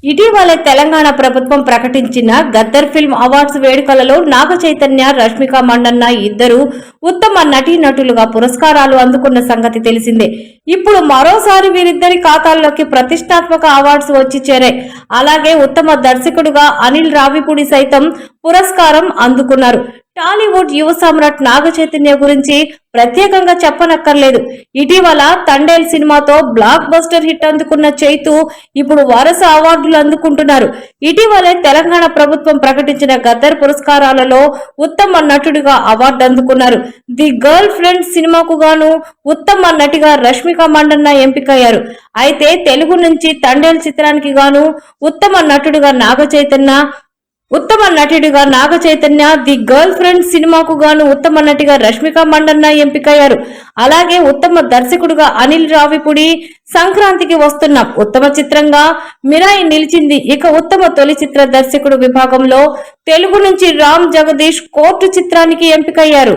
ఇటీవలే తెలంగాణ ప్రభుత్వం ప్రకటించిన గద్దర్ ఫిల్మ్ అవార్డ్స్ వేడుకలలో నాగ చైతన్య, రష్మిక మండన్న ఇద్దరు ఉత్తమ నటీనటులుగా పురస్కారాలు అందుకున్న సంగతి తెలిసిందే. ఇప్పుడు మరోసారి వీరిద్దరి ఖాతాల్లోకి ప్రతిష్టాత్మక అవార్డ్స్ వచ్చి చేరాయి. అలాగే ఉత్తమ దర్శకుడుగా అనిల్ రావిపూడి సైతం పురస్కారం అందుకున్నారు. టాలీవుడ్ యువ సమ్రాట్ నాగ చైతన్య గురించి ప్రత్యేకంగా చెప్పనక్కర్లేదు. ఇటీవల తండేల్ సినిమాతో బ్లాక్ బస్టర్ హిట్ అందుకున్న చైతు ఇప్పుడు వరుస అవార్డులు అందుకుంటున్నారు. ఇటీవలే తెలంగాణ ప్రభుత్వం ప్రకటించిన గద్దర్ పురస్కారాలలో ఉత్తమ నటుడిగా అవార్డు అందుకున్నారు. ది గర్ల్ ఫ్రెండ్ సినిమాకు గాను ఉత్తమ నటిగా రష్మిక మండన్న ఎంపికయ్యారు. అయితే తెలుగు నుంచి తండేల్ చిత్రానికి గాను ఉత్తమ నటుడిగా Naga Chaitanya, the girl friend సినిమాకు గాను ఉత్తమ నటిగా రష్మిక మండన్న ఎంపికయ్యారు. అలాగే ఉత్తమ దర్శకుడుగా అనిల్ రావిపూడి సంక్రాంతికి వస్తున్న ఉత్తమ చిత్రంగా మిరాయి నిలిచింది. ఇక ఉత్తమ తొలి చిత్ర దర్శకుడు విభాగంలో తెలుగు నుంచి రామ్ జగదీష్ కోర్టు చిత్రానికి ఎంపికయ్యారు.